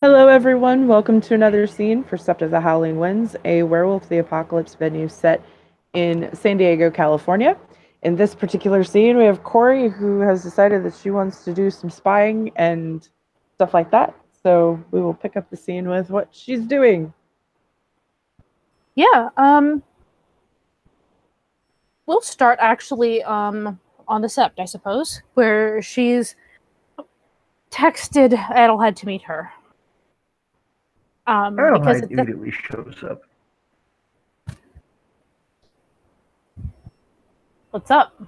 Hello, everyone. Welcome to another scene for Sept of the Howling Winds, a Werewolf the Apocalypse venue set in San Diego, California. In this particular scene, we have Corey, who has decided that she wants to do some spying and stuff like that. So we will pick up the scene with what she's doing. Yeah, we'll start actually on the Sept, I suppose, where she's texted Adelheid to meet her. Because Adelheid it's a, immediately shows up. what's up?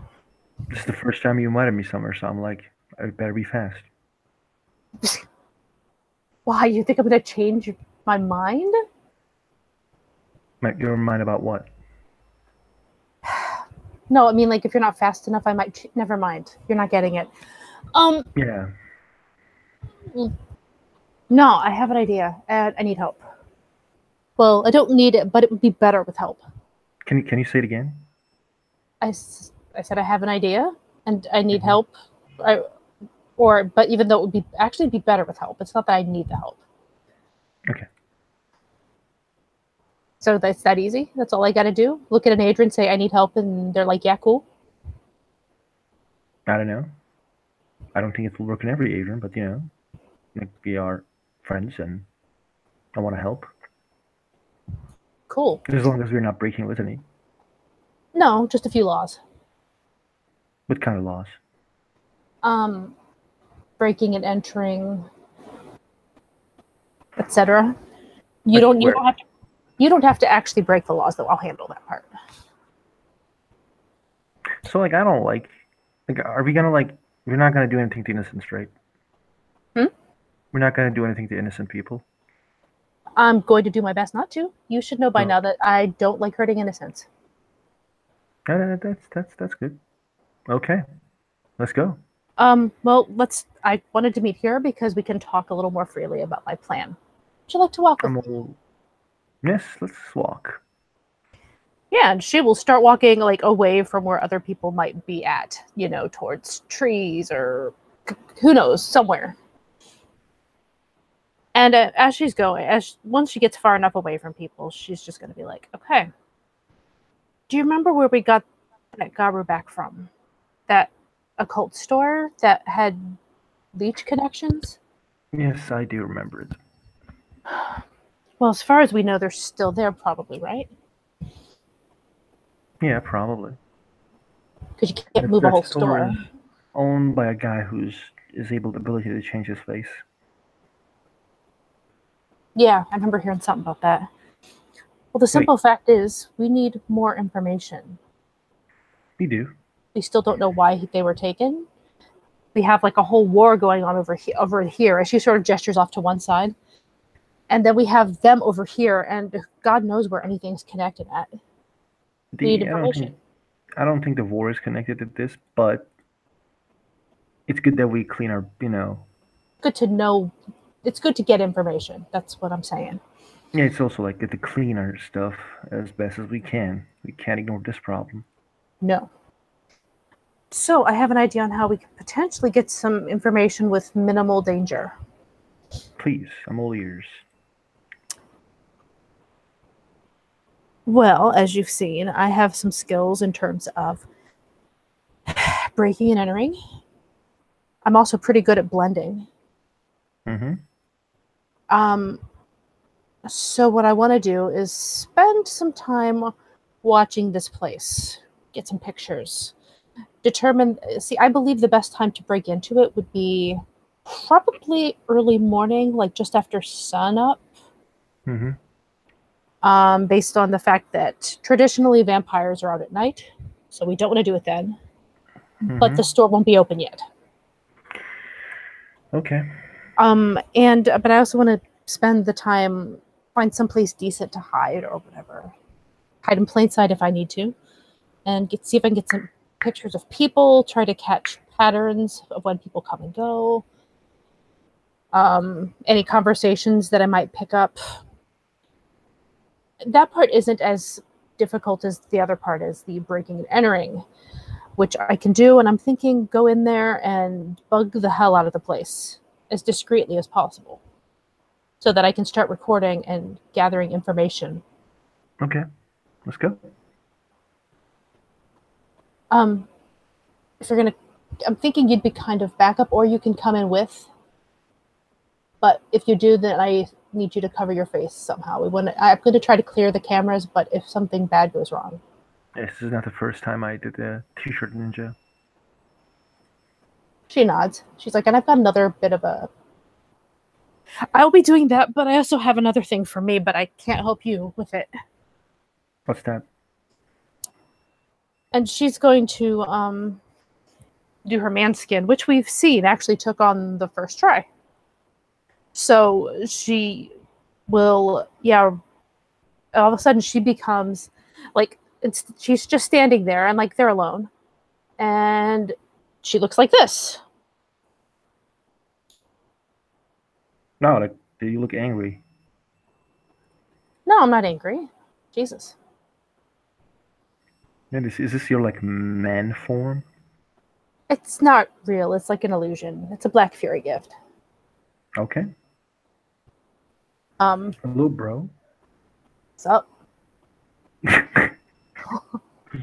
This is the first time you invited me somewhere, so I'm like, I better be fast. Why, you think I'm gonna change my mind? Your mind about what? No, I mean, like, if you're not fast enough, I might. Never mind. You're not getting it. Yeah. No, I have an idea, and I need help. Well, I don't need it, but it would be better with help. Can you say it again? I said I have an idea, and I need help. But even though it would be better with help, it's not that I need the help. Okay. So that's that easy. That's all I got to do. Look at an Adrian, say I need help, and they're like, "Yeah, cool." I don't know. I don't think it will work in every Adrian, but like we are friends and I want to help. Cool. As long as we're not breaking litany. No, just a few laws. What kind of laws? Breaking and entering, etc. You Like don't. You where? don't have to. You don't have to actually break the laws, though. I'll handle that part. So like I don't like are we gonna like we're not gonna do anything to innocents, right? Hmm? We're not gonna do anything to innocent people. I'm going to do my best not to. You should know by Oh. now that I don't like hurting innocents. No, that's good. Okay. Let's go. Well, let's. I wanted to meet here because we can talk a little more freely about my plan. Would you like to walk with I'm me? all Yes, let's walk. Yeah, and she will start walking like away from where other people might be at, towards trees or who knows, somewhere. And as she's going, once she gets far enough away from people, she's just going to be like, "Okay, do you remember where we got that Garu back from? That occult store that had leech connections?" Yes, I do remember it. Well, as far as we know, they're still there, probably, right? Yeah, probably. Because you can't move a That whole store store. is owned by a guy who's is able the ability to change his face. Yeah, I remember hearing something about that. Well, the Wait, simple fact is, we need more information. we do. We still don't know why they were taken. We have like a whole war going on over here as she sort of gestures off to one side. And then we have them over here, and God knows where anything's connected at. We need The information. I don't think the war is connected to this, but it's good that we clean our Good to know. It's good to get information. That's what I'm saying. yeah, it's also like good to clean our stuff as best as we can. We can't ignore this problem. No. So I have an idea on how we could potentially get some information with minimal danger. Please, I'm all ears. Well, as you've seen, I have some skills in terms of breaking and entering. I'm also pretty good at blending. Mm-hmm. Um, so what I want to do is spend some time watching this place, get some pictures, see, I believe the best time to break into it would be probably early morning, like just after sun up. Mm-hmm. Based on the fact that traditionally vampires are out at night, so we don't want to do it then. But Mm-hmm. the store won't be open yet. Okay. But I also want to spend the time, find someplace decent to hide or whatever, hide in plain sight if I need to, and see if I can get some pictures of people, try to catch patterns of when people come and go, any conversations that I might pick up. That part isn't as difficult as the other part is, the breaking and entering, which I can do, and I'm thinking go in there and bug the hell out of the place as discreetly as possible. so that I can start recording and gathering information. Okay, let's go. If you're gonna, I'm thinking you'd be kind of backup, or you can come in with. But if you do, then I need you to cover your face somehow. I'm going to try to clear the cameras, but if something bad goes wrong. Yes, this is not the first time I did the T-shirt ninja. She nods. She's like, and I've got another bit of a... I'll be doing that, but I also have another thing for me, but I can't help you with it. What's that? And she's going to do her man skin, which we've seen actually took on the first try. So she will, all of a sudden she becomes like, she's just standing there and like they're alone. And she looks like this. No, like, do you look angry? No, I'm not angry. Jesus. And is this your like man form? It's not real. It's like an illusion. It's a Black Fury gift. Okay. Hello, bro. What's up?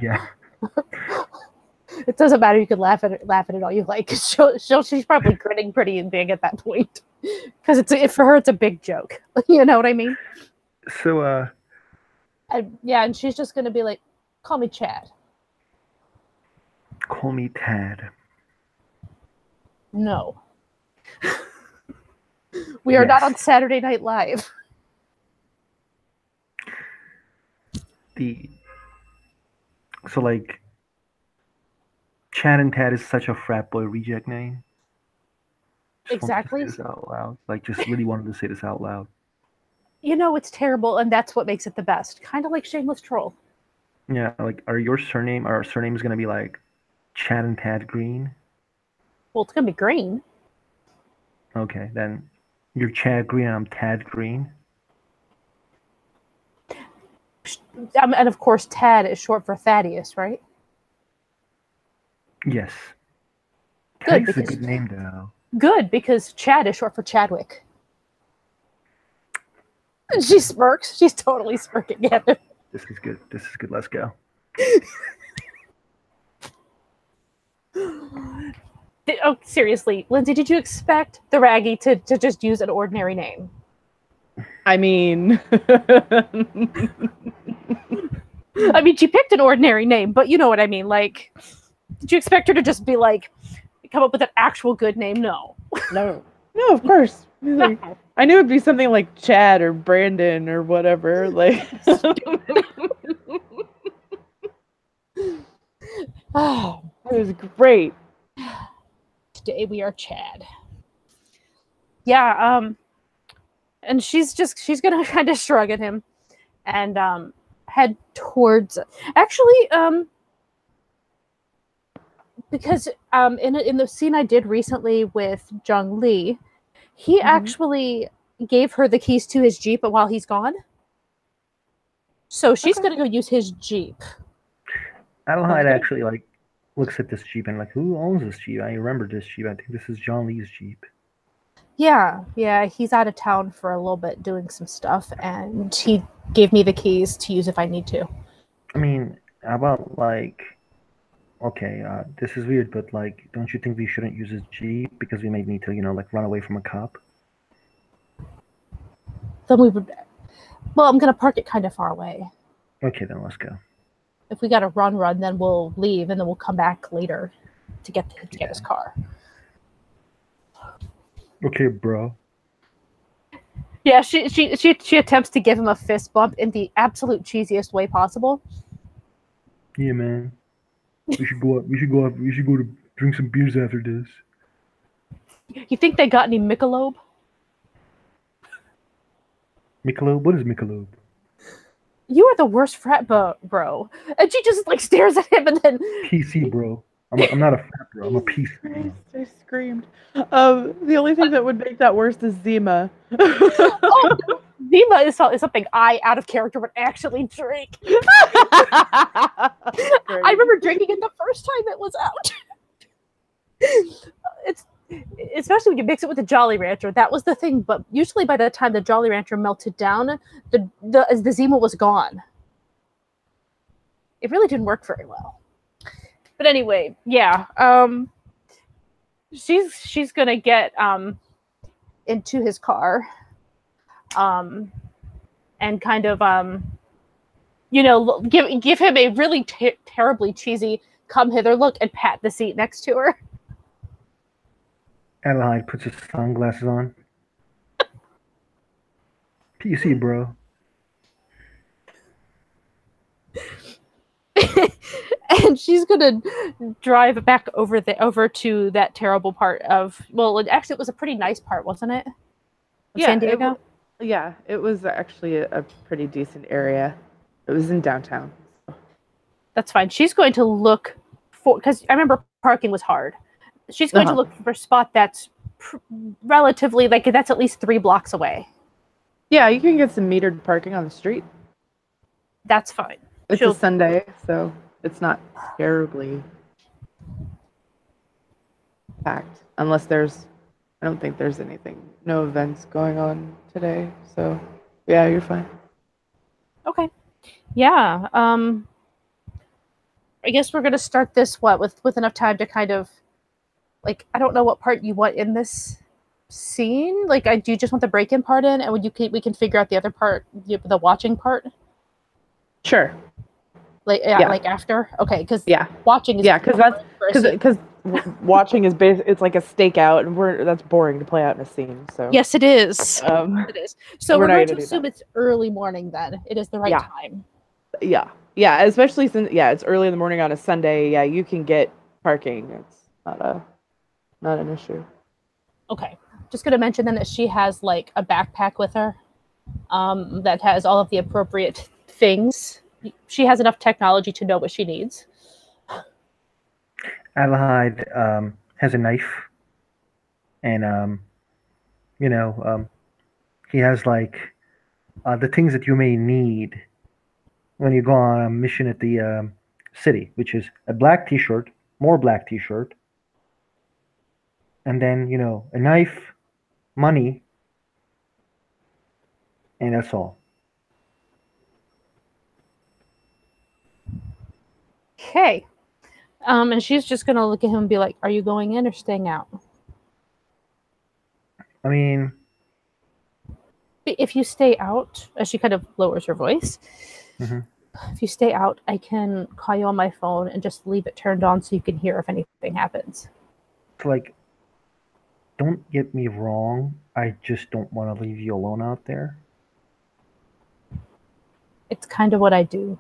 Yeah. It doesn't matter. You can laugh at it all you like. She's probably grinning pretty big at that point because for her it's a big joke. You know what I mean? So and she's just gonna be like, "Call me Chad." Call me Tad. No. We are not on Saturday Night Live. So like Chad and Tad is such a frat boy reject name. Exactly. This out loud. Like, just really wanted to say this out loud. You know, it's terrible, and that's what makes it the best. Kind of like Shameless Troll. Yeah, like, our surname is gonna be like Chad and Tad Green? Well, it's gonna be green. Okay, then you're Chad Green and I'm Tad Green. And of course, Tad is short for Thaddeus, right? Yes. Good, Tad's a good name, though. Good, because Chad is short for Chadwick. And she smirks. She's totally smirking at him. This is good. Let's go. Oh, seriously, Lindsay, did you expect the Raggy to just use an ordinary name? I mean... I mean, she picked an ordinary name, but you know what I mean. Like, did you expect her to just be like, come up with an actual good name? No. No, of course. Like, I knew it'd be something like Chad or Brandon or whatever. Like, oh, it was great. Today we are Chad. Yeah. And she's gonna kind of shrug at him, and head towards. Actually, because in the scene I did recently with Jung Lee, he actually gave her the keys to his Jeep while he's gone. So she's gonna go use his Jeep. Adelheid actually like looks at this Jeep and like, who owns this Jeep? I remember this Jeep. I think this is John Lee's Jeep. Yeah, he's out of town for a little bit doing some stuff, and he gave me the keys to use if I need to. I mean, how about like, okay, this is weird, but like, don't you think we shouldn't use his Jeep because we may need to, like, run away from a cop? Then we would. Well, I'm gonna park it kind of far away. Okay, then let's go. If we gotta run, then we'll leave, and then we'll come back later to get his car. Okay, bro. Yeah, she attempts to give him a fist bump in the absolute cheesiest way possible. Yeah, man. We should go to drink some beers after this. You think they got any Michelob? Michelob? What is Michelob? You are the worst frat bro. And she just like stares at him and then PC, bro. I'm not a frat bro. I'm a PC. I screamed. The only thing that would make that worse is Zima. Oh, Zima is something I, out of character, would actually drink. I remember drinking it the first time it was out. especially when you mix it with the Jolly Rancher. That was the thing. But usually by the time the Jolly Rancher melted down, the Zima was gone. It really didn't work very well. But anyway, yeah. She's gonna get into his car, and kind of give him a really terribly cheesy come hither look and pat the seat next to her. Adelheid puts his sunglasses on. PC, bro. And she's gonna drive back over to that terrible part of. Well, actually, it was a pretty nice part, wasn't it? San Diego. It was actually a pretty decent area. It was in downtown. That's fine. She's going to look for, because I remember parking was hard. She's going to look for a spot that's relatively, like, that's at least 3 blocks away. Yeah, you can get some metered parking on the street. That's fine. It's a Sunday, so it's not terribly packed. Unless I don't think there's no events going on today. So, yeah, you're fine. Okay. Yeah. I guess we're going to start this, with enough time to kind of, like, I don't know what part you want in this scene. Like, do you just want the break-in part in, and we can figure out the other part, the watching part? Sure. Like after? Okay, because watching is because watching is it's like a stakeout, and that's boring to play out in a scene. So yes, it is. It is. So we're going to assume it's early morning. Then it is the right time. Yeah, especially since it's early in the morning on a Sunday. Yeah, you can get parking. It's not an issue. Okay, just going to mention then that she has like a backpack with her, that has all of the appropriate things. She has enough technology to know what she needs. Adelheid has a knife, and he has like the things that you may need when you go on a mission at the city, which is a black T-shirt, more black T-shirt, and then a knife, money, and that's all. Okay. And she's just going to look at him and be like, are you going in or staying out? I mean, if you stay out, as she kind of lowers her voice, if you stay out, I can call you on my phone and just leave it turned on so you can hear if anything happens. Like, don't get me wrong. I just don't want to leave you alone out there. It's kind of what I do.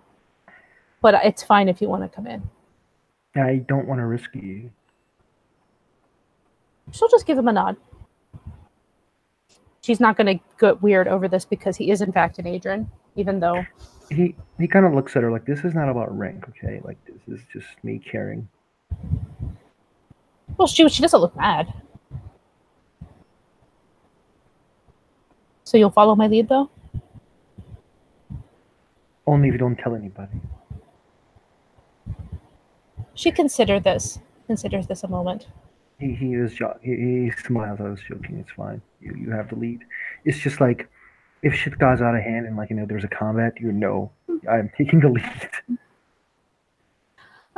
But it's fine if you want to come in. I don't want to risk you. She'll just give him a nod. She's not going to get weird over this because he is in fact an Adrian, even though he kind of looks at her like, this is not about rank, okay? Like, this is just me caring. Well, she doesn't look mad. So you'll follow my lead, though? Only if you don't tell anybody. She considers this a moment. He smiles. I was joking. It's fine. You have the lead. It's just like, if shit goes out of hand and there's a combat, I'm taking the lead.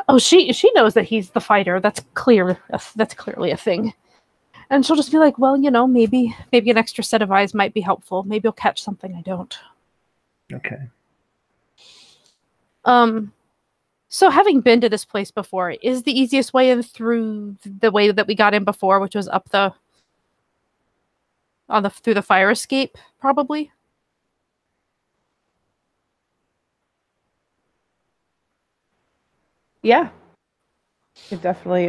Oh, she knows that he's the fighter. That's clear. That's clearly a thing. And she'll just be like, well, maybe an extra set of eyes might be helpful. Maybe you'll catch something I don't. Okay. So having been to this place before, is the easiest way in through the way that we got in before, which was up through the fire escape, probably? Yeah. It definitely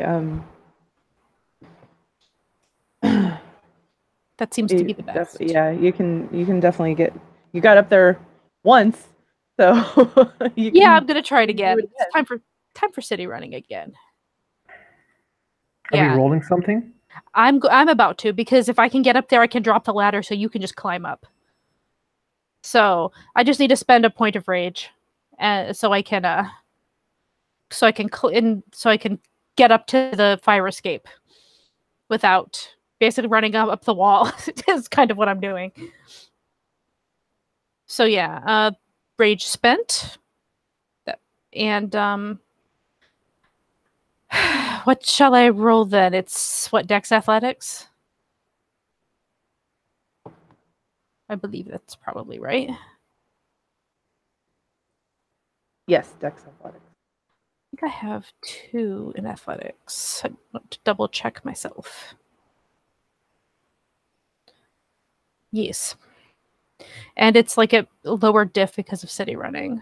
that seems to be the best. You can definitely you got up there once. So I'm gonna try it again. It's time for city running again. Are we rolling something? I'm about to, because if I can get up there, I can drop the ladder, so you can just climb up. So I just need to spend a point of rage, so I can get up to the fire escape. without basically running up the wall. Is kind of what I'm doing. So yeah, rage spent. And what shall I roll then? It's what, Dex Athletics? I believe that's probably right. Yes, Dex Athletics. I think I have 2 in athletics. I want to double check myself. Yes. And it's like a lower diff because of city running.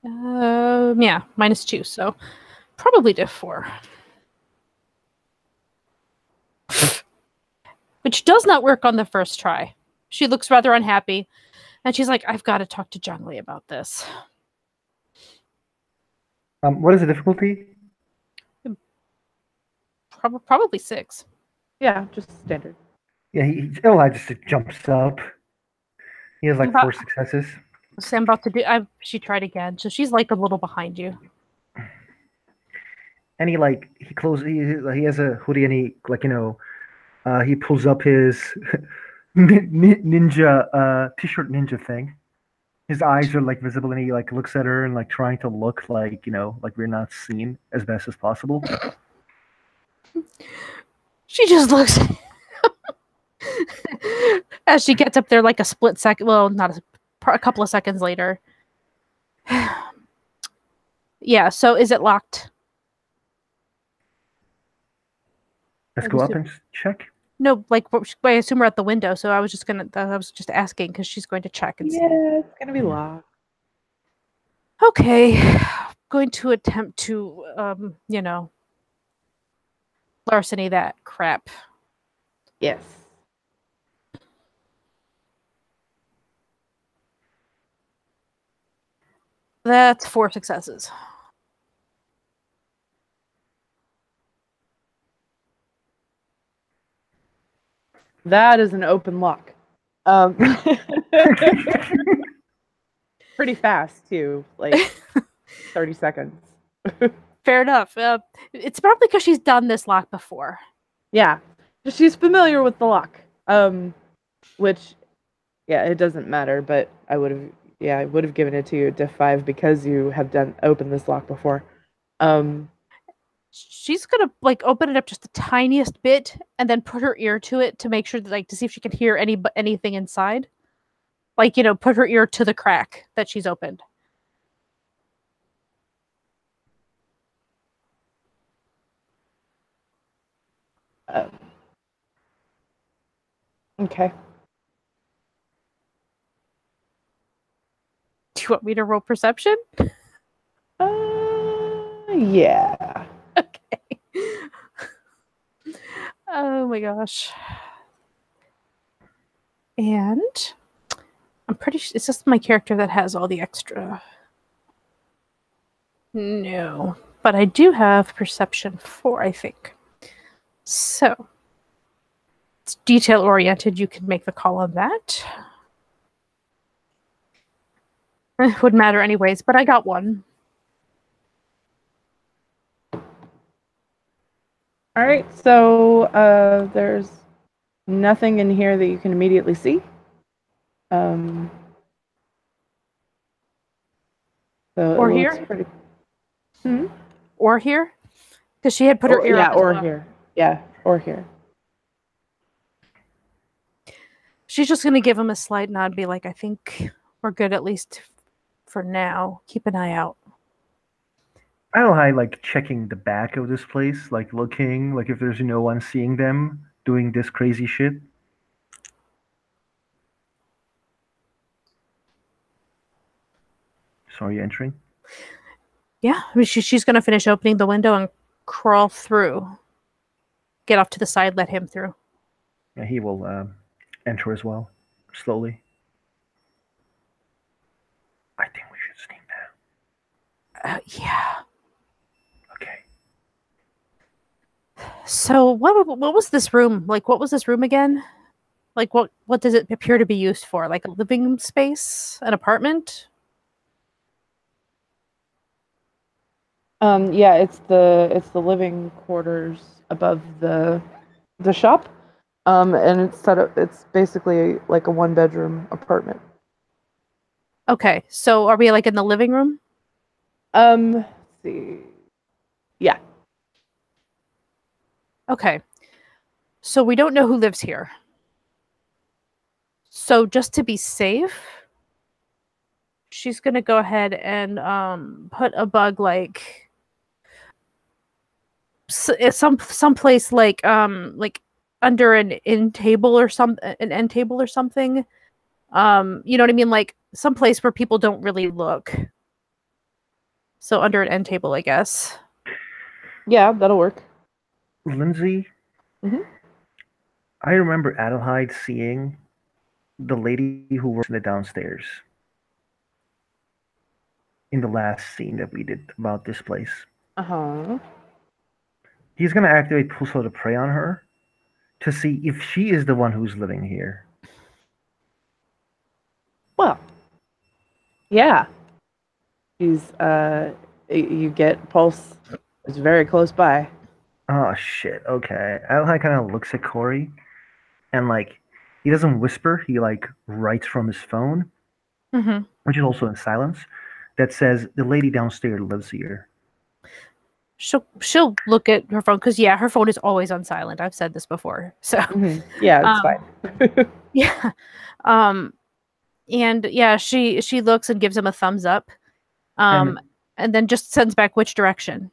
Yeah, -2, so probably diff 4. Which does not work on the first try. She looks rather unhappy, and she's like, I've got to talk to Zhongli about this. What is the difficulty? Probably 6. Yeah, just standard. Yeah, Eli just jumps up. He has like 4 successes. So I'm about to do. She tried again, so she's like a little behind you. And he closes. He has a hoodie, and he he pulls up his ninja t-shirt ninja thing. His eyes are like visible, and he like looks at her and like trying to look like like we're not seen as best as possible. She just looks as she gets up there like a split second. Well, not a couple of seconds later. Yeah. So is it locked? Let's go up and check. No, like I assume we're at the window, so I was just asking because she's going to check. And Yeah, it's gonna be locked. Okay, going to attempt to larceny that crap. Yes. That's 4 successes. That is an open lock. Pretty fast too, like 30 seconds. Fair enough. It's probably because she's done this lock before. Yeah, she's familiar with the lock. Which, yeah, it doesn't matter. But I would have given it to you at diff 5 because you have opened this lock before. She's gonna like open it up just the tiniest bit and then put her ear to it to make sure that to see if she can hear anything inside. Like, put her ear to the crack that she's opened. Okay. Do you want me to roll perception? Yeah. Okay. Oh my gosh. And I'm pretty sure it's just my character that has all the extra. No. But I do have perception 4, I think. So it's detail oriented. You can make the call on that. It wouldn't matter anyways, but I got 1. All right, so there's nothing in here that you can immediately see. So or here? Pretty... Or here? Because she had put her ear up. Yeah, or here. Yeah, or here. She's just going to give him a slight nod and be like, I think we're good at least for now. Keep an eye out. I don't know how like checking the back of this place, like looking, like if there's no one seeing them doing this crazy shit. So are you entering? Yeah, I mean, she's going to finish opening the window and crawl through. Get off to the side, let him through. Yeah, he will enter as well, slowly. I think we should sneak now. Yeah. Okay. So what was this room? Like, what was this room again? Like what does it appear to be used for? Like a living space, an apartment? Yeah, it's the living quarters above the shop. And it's set up. It's basically like a one bedroom apartment. Okay, so are we like in the living room? Let's see. Yeah. Okay, so we don't know who lives here. So just to be safe, she's gonna go ahead and put a bug like someplace like under an end table or an end table or something. You know what I mean? Like someplace where people don't really look. So under an end table, I guess. Yeah, that'll work. Lindsay, Mhm. I remember Adelheid seeing the lady who works in the downstairs in the last scene that we did about this place. Uh-huh. He's gonna activate Pulso to prey on her to see if she is the one who's living here. Well, yeah. He's you get Pulse is very close by. Oh shit. Okay. Adelheid kind of looks at Corey, and like he doesn't whisper. He like writes from his phone, Mm-hmm. which is also in silence, that says the lady downstairs lives here. She'll look at her phone because yeah, her phone is always on silent. I've said this before, so Yeah, it's fine. yeah, um, and yeah, she looks and gives him a thumbs up, And and then just sends back which direction.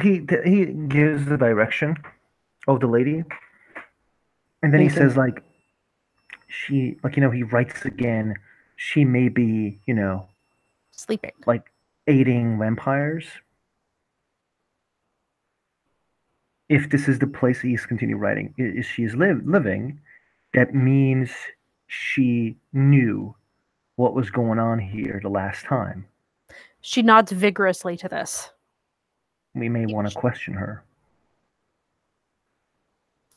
he gives the direction of the lady, and then he Thinking. says like she like he writes again. She may be Sleeping. like aiding vampires. If this is the place he's continue writing, is she is living, that means she knew what was going on here the last time. She nods vigorously to this. We may want to question her.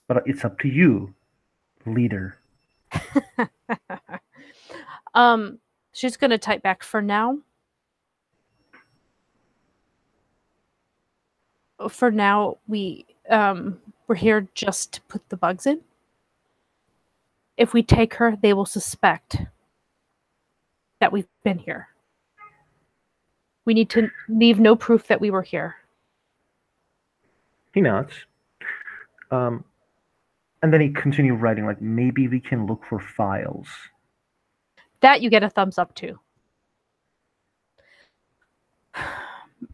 But it's up to you, leader. She's gonna type back for now. For now, we're here just to put the bugs in. If we take her, they will suspect that we've been here. We need to leave no proof that we were here. He nods. And then he continued writing, like, maybe we can look for files. That you get a thumbs up to.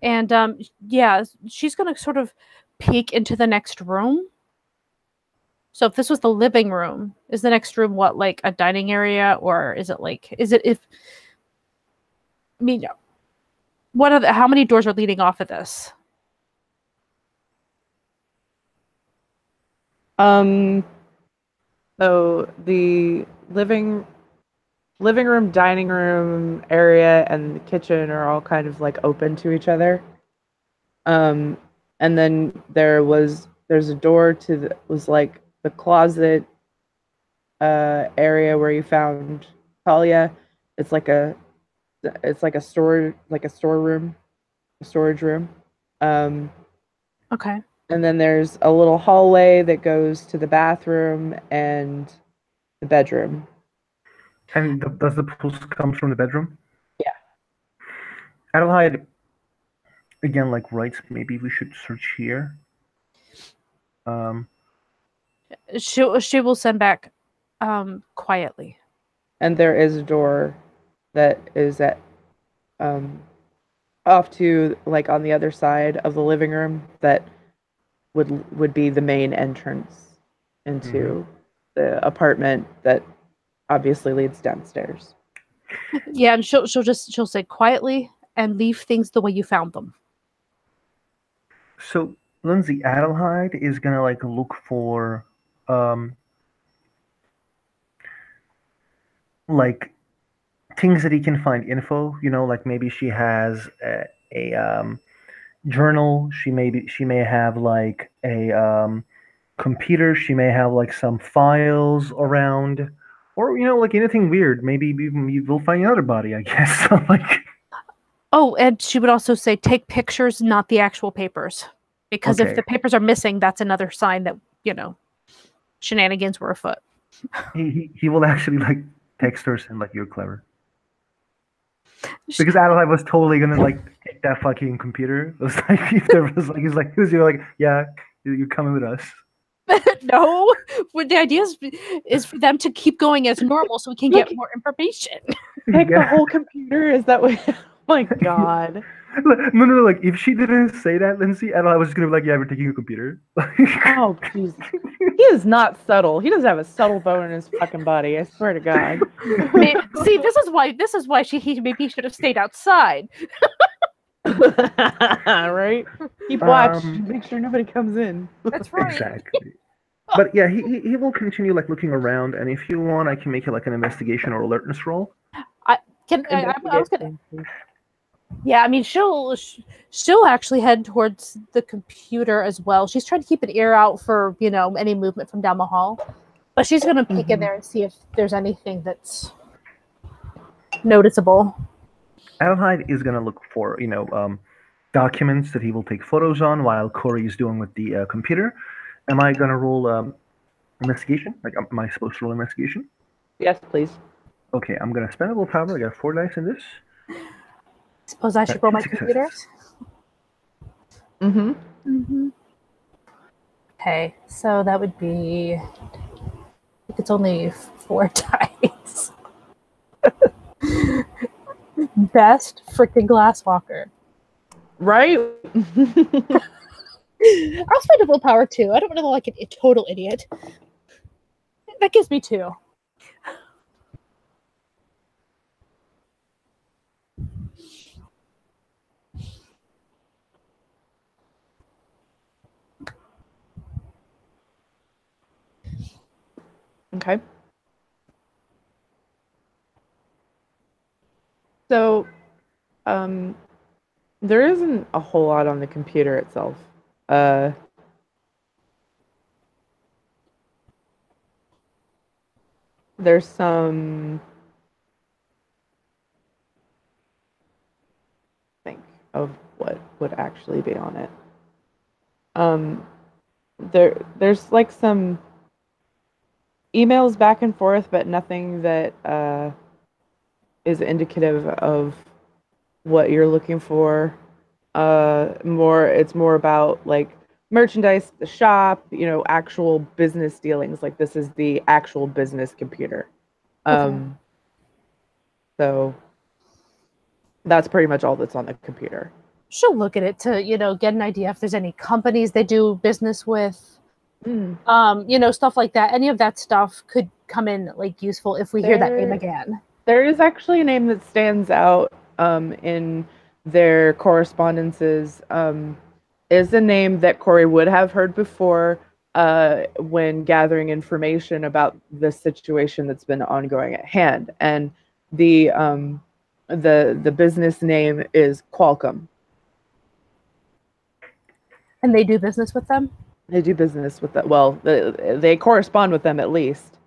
And yeah, she's going to sort of peek into the next room. So if this was the living room, is the next room what, like a dining area, or is it I mean, how many doors are leading off of this? So the living room, dining room area, and the kitchen are all kind of like open to each other. And then there's a door to was like the closet area where you found Talia. It's like a storeroom, a storage room. Okay. And then there's a little hallway that goes to the bathroom and the bedroom. And does the pulse come from the bedroom? Yeah. Adelheid, again, like, writes, maybe we should search here. She will send back quietly. And there is a door that is at off to like on the other side of the living room that would be the main entrance into the apartment that obviously leads downstairs. Yeah, and she'll say quietly and leave things the way you found them. So Lindsay, Adelheid is gonna like look for like things that he can find info. Like maybe she has a journal. She may have like a computer. She may have like some files around, or like anything weird. Maybe even we'll find another body. I guess. Like, Oh, and she would also say take pictures, not the actual papers. Because if okay, the papers are missing, that's another sign that, shenanigans were afoot. he will actually like text her and like you're clever. Because Adelaide was totally gonna like take that fucking computer. It was like if there was like you're like, yeah, you're coming with us. No, the idea is for them to keep going as normal so we can get more information. Take the Yeah. whole computer? Is that what? Oh my god. No, like if she didn't say that, Lindsay, Adelaide was just gonna be like, yeah, we're taking a computer. Oh Jesus. He is not subtle. He doesn't have a subtle bone in his fucking body. I swear to God. See, this is why he maybe should have stayed outside. Right? Keep watch. Um, Make sure nobody comes in. That's right. Exactly. But yeah, he will continue like looking around, and if you want, I can make it like an investigation or alertness roll. I was gonna. Yeah, I mean, she'll actually head towards the computer as well. She's trying to keep an ear out for any movement from down the hall, but she's gonna peek in there and see if there's anything that's noticeable. Adelheid is gonna look for documents that he will take photos on while Corey is doing with the computer. Am I gonna roll investigation? Like, am I supposed to roll investigation? Yes, please. Okay, I'm gonna spend a willpower. I got 4 dice in this. Suppose I should roll my Successes. computers. Okay, so that would be. I think it's only 4 dice. Best freaking Glasswalker. Right? I'll spend a willpower too. I don't want to look like a total idiot. That gives me 2. Okay. So, there isn't a whole lot on the computer itself. There's some think of what would actually be on it. There's like some emails back and forth, but nothing that is indicative of what you're looking for. It's more about like merchandise, the shop, actual business dealings. Like this is the actual business computer. So that's pretty much all that's on the computer. She'll look at it to, get an idea if there's any companies they do business with. Stuff like that. Any of that stuff could come in like useful if we hear that name again. There is actually a name that stands out in their correspondences. Is a name that Corey would have heard before when gathering information about the situation that's been ongoing at hand, and the business name is Qualcomm. And they do business with them? They do business with that. Well, they correspond with them at least.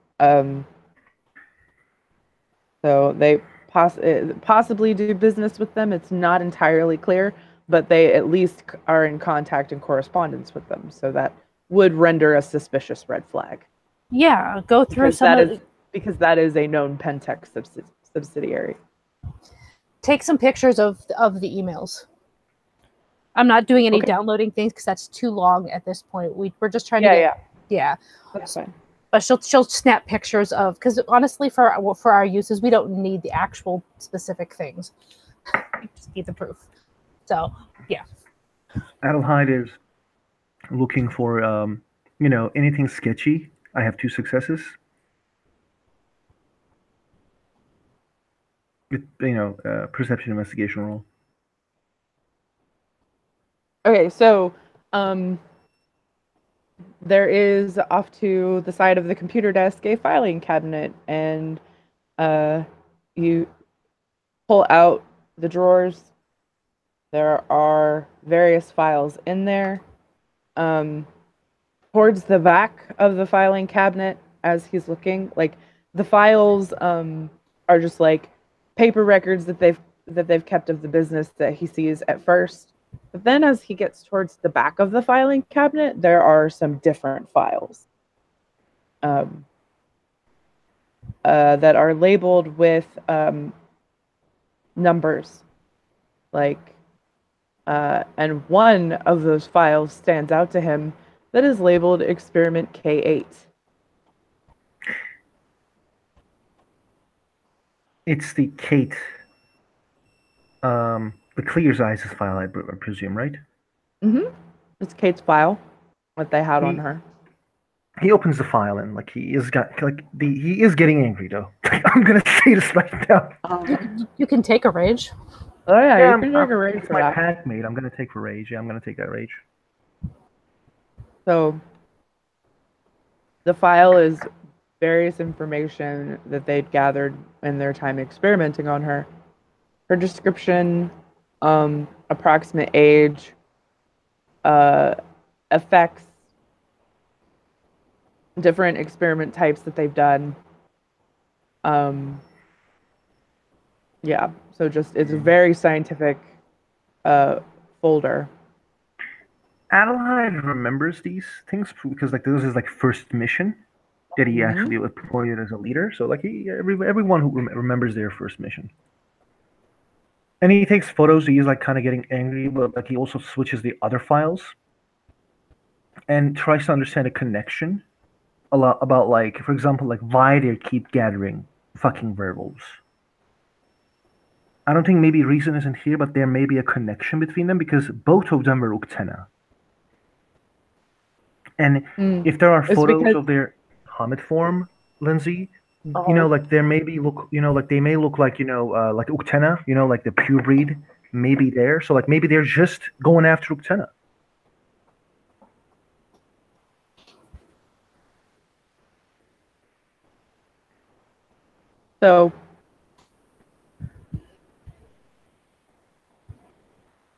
So they possibly do business with them. It's not entirely clear, but they at least are in contact and correspondence with them. So that would render a suspicious red flag. Yeah, go through because that is a known Pentech subsidiary. Take some pictures of the emails. I'm not doing any downloading things because that's too long at this point. We're just trying to get. Yeah. That's fine. But she'll snap pictures of, because honestly, for our uses, we don't need the actual specific things. We just need the proof. So yeah. Adelheid is looking for anything sketchy. I have 2 successes. With perception investigation roll. Okay, so there is off to the side of the computer desk a filing cabinet, and you pull out the drawers. There are various files in there. towards the back of the filing cabinet as he's looking. Like the files are just like paper records that they've kept of the business that he sees at first. But then as he gets towards the back of the filing cabinet, there are some different files that are labeled with numbers. Like, and one of those files stands out to him that is labeled Experiment K8. It's the Kate, the Clear's Eyes file, I presume, right? Mm-hmm. It's Kate's file that they had on her. He opens the file and like he is getting angry though. I'm gonna say this right now. You can take a rage. Oh yeah, you can take a rage it's for my that. pack mate. I'm gonna take for rage. Yeah, I'm gonna take that rage. So the file is various information that they'd gathered in their time experimenting on her. Her description, approximate age, effects, different experiment types that they've done. Yeah, so just it's a very scientific folder. Adelheid remembers these things because like this is like first mission that he actually was appointed as a leader. So like everyone who remembers their first mission. And he takes photos. He's like kind of getting angry, but like he also switches the other files and tries to understand a connection a lot about like, for example, like why they keep gathering fucking werewolves. I don't think maybe reason isn't here, but there may be a connection between them because both of them were Uktena. And if there are photos of their Hamid form, Lindsay, you know, like there may be look, you know, like they may look like, you know, like Uktena, you know, like the pure breed may be there. So like maybe they're just going after Uktena. So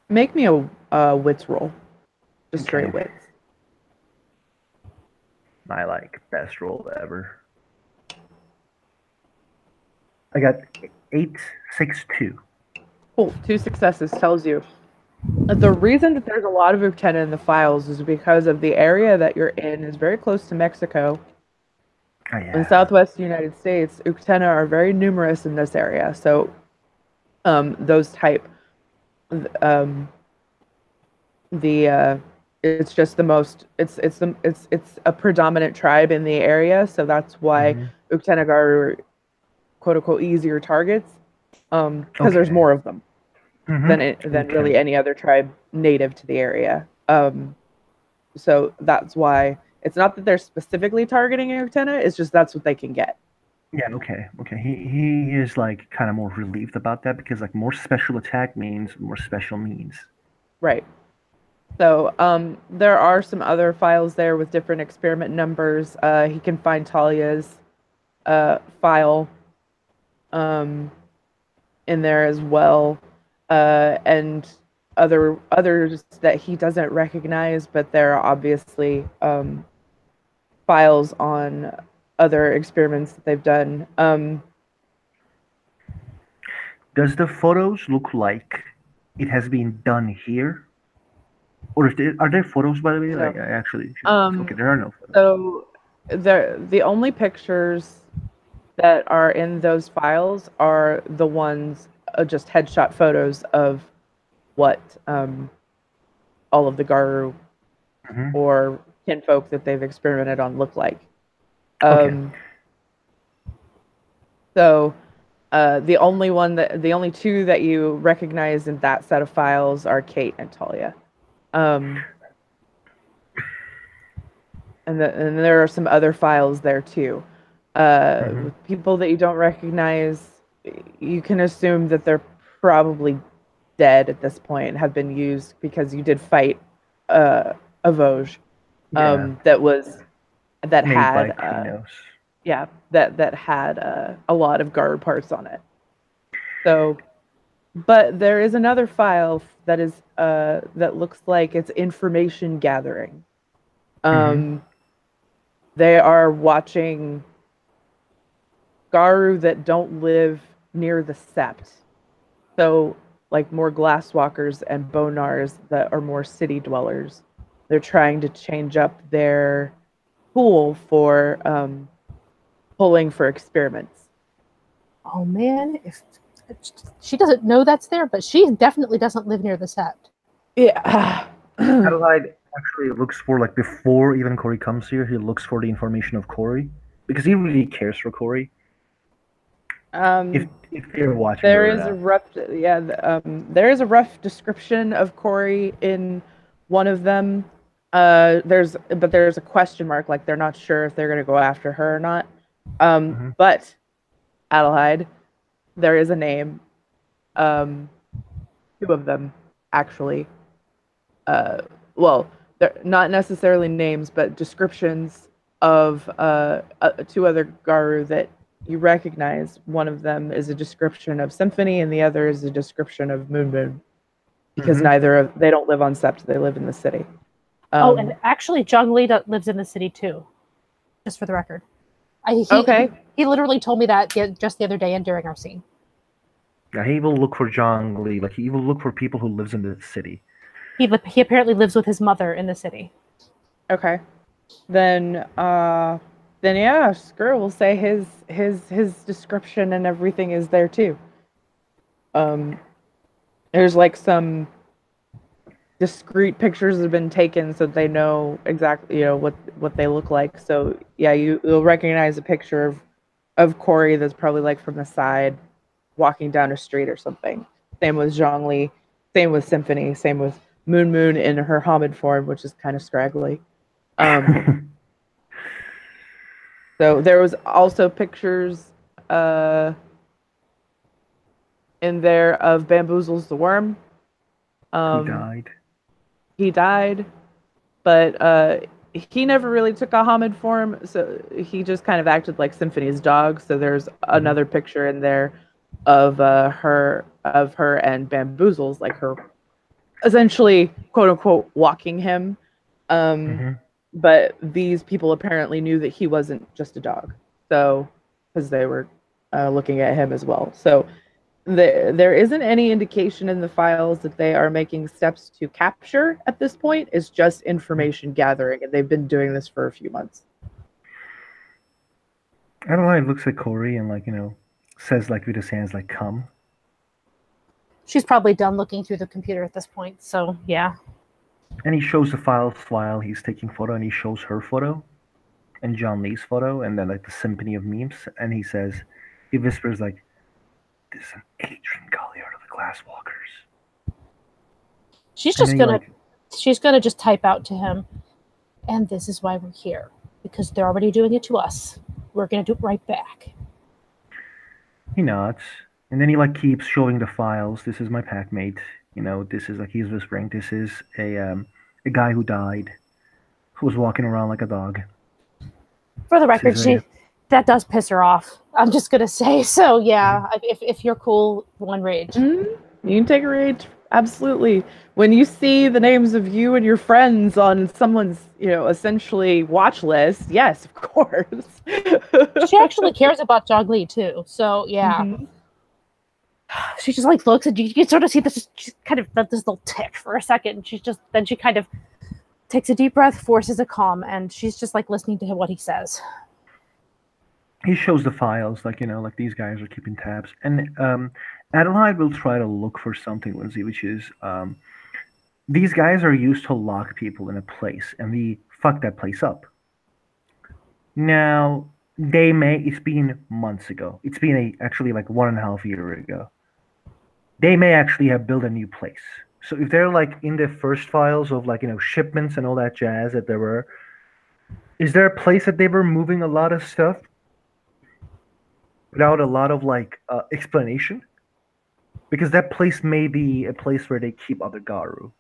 make me a wits roll. Just straight wits. My like best roll ever. I got 8, 6, 2. Cool. 2 successes tells you the reason that there's a lot of Uktena in the files is because of the area that you're in is very close to Mexico. Oh, yeah. In Southwest United States, Uktena are very numerous in this area. So those type it's just the most it's a predominant tribe in the area, so that's why Uktena are quote unquote easier targets because there's more of them than really any other tribe native to the area. So that's why it's not that they're specifically targeting Uktena, it's just that's what they can get. Yeah, okay. He is like kind of more relieved about that because like more special attack means more special means. Right. So there are some other files there with different experiment numbers. He can find Talia's file in there as well, and others that he doesn't recognize, but there are obviously files on other experiments that they've done. Does the photos look like it has been done here? Or are there photos, by the way? No. I actually okay, there are no photos. So the only pictures that are in those files are the ones just headshot photos of what all of the Garou or kinfolk that they've experimented on look like. So the only two that you recognize in that set of files are Kate and Talia. And there are some other files there too. People that you don't recognize, you can assume that they're probably dead at this point and have been used because you did fight a Vosges that had a lot of guard parts on it. So, but there is another file that is that looks like it's information gathering. And they are watching Garu that don't live near the Sept. So, like more glasswalkers and Bonars that are more city dwellers. They're trying to change up their pool for pulling for experiments. Oh man, if she doesn't know that's there, but she definitely doesn't live near the Sept. Yeah. Adelaide actually looks for, like, before even Corey comes here, he looks for the information of Corey because he really cares for Corey. If you're watching, there is a rough, there is a rough description of Corey in one of them. There's a question mark, like they're not sure if they're gonna go after her or not. But Adelheid, there is a name. Two of them actually. Well, they're not necessarily names, but descriptions of two other Garu that you recognize. One of them is a description of Symphony, and the other is a description of Moon Moon, because they don't live on Sept; they live in the city. And actually, Zhongli lives in the city too. Just for the record, he literally told me that just the other day and during our scene. Yeah, he will look for Zhongli. Like, he will look for people who lives in the city. He apparently lives with his mother in the city. Okay, then yeah, screw. We'll say his description and everything is there too. There's like some discrete pictures that have been taken so they know exactly what they look like. So yeah, you'll recognize a picture of Corey that's probably like from the side, walking down a street or something. Same with Zhongli. Same with Symphony. Same with Moon Moon in her Hamid form, which is kind of scraggly. So there was also pictures in there of Bamboozles the Worm. He died, but he never really took a Hamid form, so he just kind of acted like Symphony's dog. So there's another picture in there of her and Bamboozles, like her essentially quote unquote walking him. But these people apparently knew that he wasn't just a dog, so because they were looking at him as well. So there isn't any indication in the files that they are making steps to capture at this point. It's just information gathering, and they've been doing this for a few months. Adeline looks at Corey and, like, says, like, with his hands, like, come. She's probably done looking through the computer at this point, so yeah. And he shows the files while he's taking photo, and he shows her photo and John Lee's photo, and then, like, the symphony of memes, and he whispers, like, "This is an Adrian Galliard of the Glasswalkers." She's gonna just type out to him, and this is why we're here, because they're already doing it to us. We're gonna do it right back. He nods, and then he, like, keeps showing the files. This is my packmate. This is, like, he's whispering. This is a guy who died, who was walking around like a dog. For the record, that does piss her off. I'm just gonna say. So yeah, if you're cool, one rage. You can take a rage, absolutely. When you see the names of you and your friends on someone's, essentially watch list, yes, of course. She actually cares about Zhongli too. So yeah. She just, like, looks, and you can sort of see this. She's kind of this little tick for a second. She kind of takes a deep breath, forces a calm, and she's just, like, listening to what he says. He shows the files, like, like, these guys are keeping tabs, and Adeline will try to look for something, Lindsay, which is these guys are used to lock people in a place, and we fuck that place up. Now, it's been months ago. It's been actually like 1.5 years ago. They may actually have built a new place. So if they're, like, in the first files of, like, shipments and all that jazz that there were, is there a place that they were moving a lot of stuff without a lot of, like, explanation? Because that place may be a place where they keep other Garu.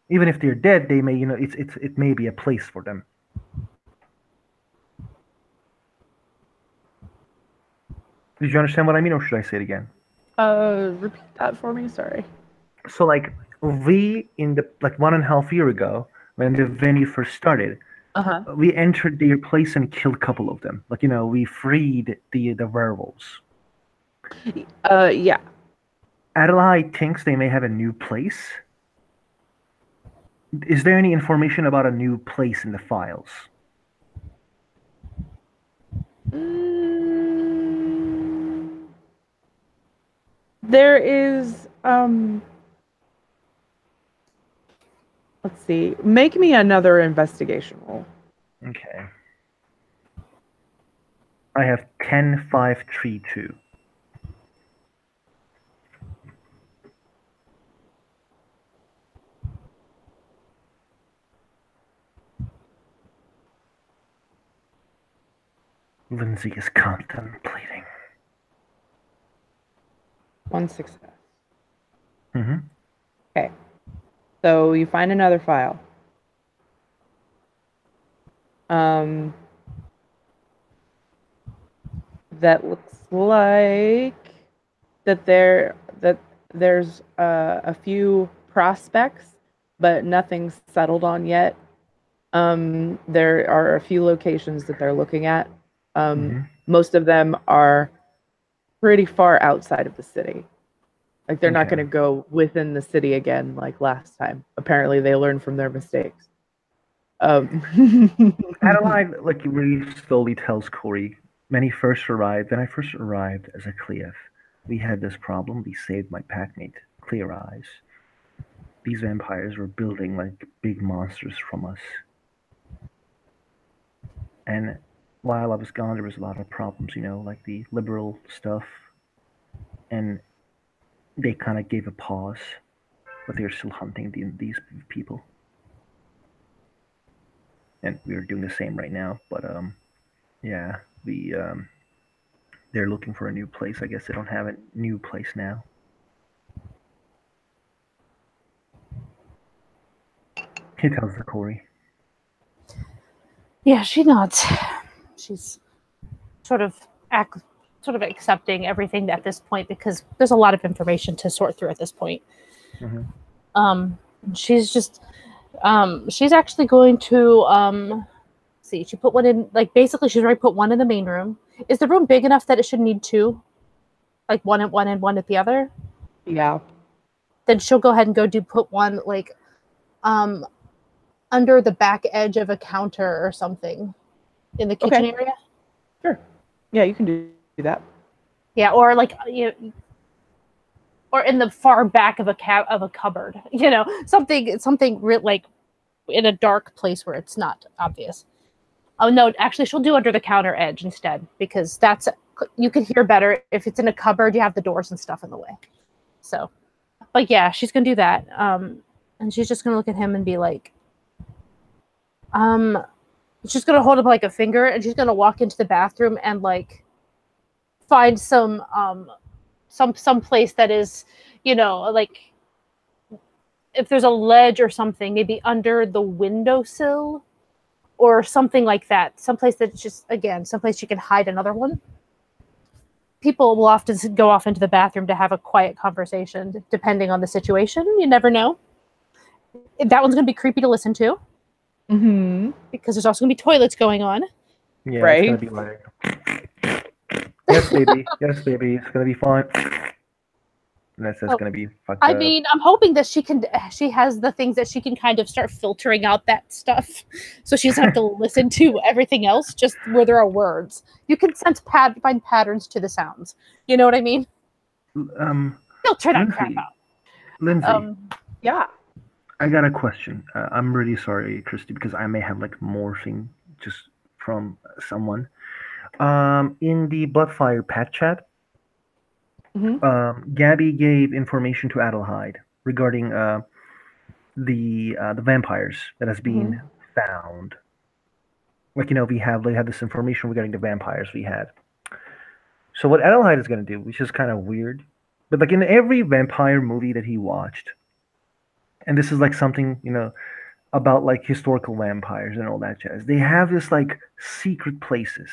Even if they're dead, they may, it may be a place for them. Did you understand what I mean, or should I say it again? Repeat that for me. Sorry. So, like, we in the, like, 1.5 years ago, when the venue first started, Uh-huh. We entered their place and killed a couple of them. Like, we freed the werewolves. Yeah. Adelaide thinks they may have a new place. Is there any information about a new place in the files? Mm, there is let's see. Make me another investigation roll. Okay. I have 10, 5, 3, 2. Lindsay is contemplating. One success. Mm-hmm. Okay. So you find another file. That looks like there's a few prospects, but nothing's settled on yet. There are a few locations that they're looking at. Most of them are pretty far outside of the city. Like they're not Okay. going to go within the city again like last time. Apparently, they learned from their mistakes. Adelaide, like, really slowly tells Corey, when I first arrived as a Cleef, we had this problem. We saved my packmate, Clear Eyes. These vampires were building, like, big monsters from us. And while I was gone, there was a lot of problems, like the liberal stuff. And they kind of gave a pause, but they're still hunting these people. And we are doing the same right now, but yeah, they're looking for a new place. I guess they don't have a new place now. He tells the Corey. Yeah, she nods. She's sort of accepting everything at this point because there's a lot of information to sort through at this point. She's just she's actually going to see. She put one in, like, basically she's already put one in the main room. Is the room big enough that it should need two? Like one at one and one at the other? Yeah. Then she'll go ahead and put one like under the back edge of a counter or something in the kitchen area. Sure. Yeah, you can do that. Yeah, or like or in the far back of a cupboard. Something like in a dark place where it's not obvious. Oh no, actually she'll do under the counter edge instead, because you can hear better if it's in a cupboard. You have the doors and stuff in the way. So, but yeah, she's gonna do that. And she's just gonna look at him and be like, she's gonna hold up like a finger, and she's gonna walk into the bathroom and like find some place that is, like if there's a ledge or something, maybe under the windowsill or something like that. Someplace that's just, again, someplace you can hide another one. People will often go off into the bathroom to have a quiet conversation, depending on the situation. You never know. That one's going to be creepy to listen to. Mm-hmm. Because there's also going to be toilets going on. Yeah, right? It's going to be like, yes, baby. Yes, baby. It's going to be fine. And that's going to be fucked up. I mean, I'm hoping that she has the things that she can kind of start filtering out that stuff. So she doesn't have to listen to everything else, just where there are words. You can find patterns to the sounds. You know what I mean? Filter that crap out. Lindsay. Yeah. I got a question. I'm really sorry, Christy, because I may have like morphing just from someone. In the Bloodfire Pat chat, Gabby gave information to Adelheid regarding the vampires that has been found. Like, we had this information regarding the vampires we had. So what Adelheid is going to do, which is kind of weird, but like in every vampire movie that he watched, and this is like something, about like historical vampires and all that jazz, they have this like secret places,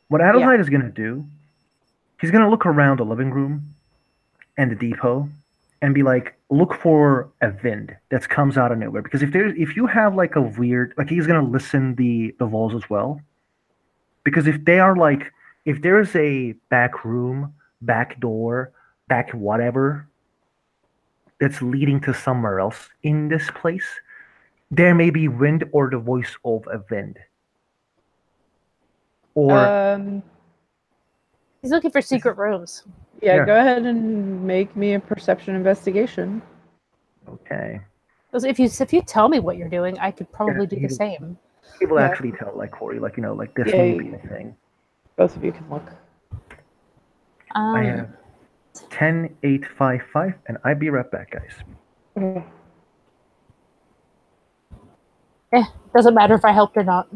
What Adelheid is going to do, he's going to look around the living room and the depot and be like, look for a wind that comes out of nowhere. Because if you have like a weird, like he's gonna listen the walls as well. Because if they are like, if there's a back room, back door, back whatever that's leading to somewhere else in this place, there may be wind or the voice of a wind. Or He's looking for secret rooms. Yeah, go ahead and make me a perception investigation. Okay. Because if you tell me what you're doing, I could probably do the same. He will actually tell, like Corey, like like this may be a thing. Both of you can look. I have 10, 8, 5, 5, and I'll be right back, guys. Doesn't matter if I helped or not.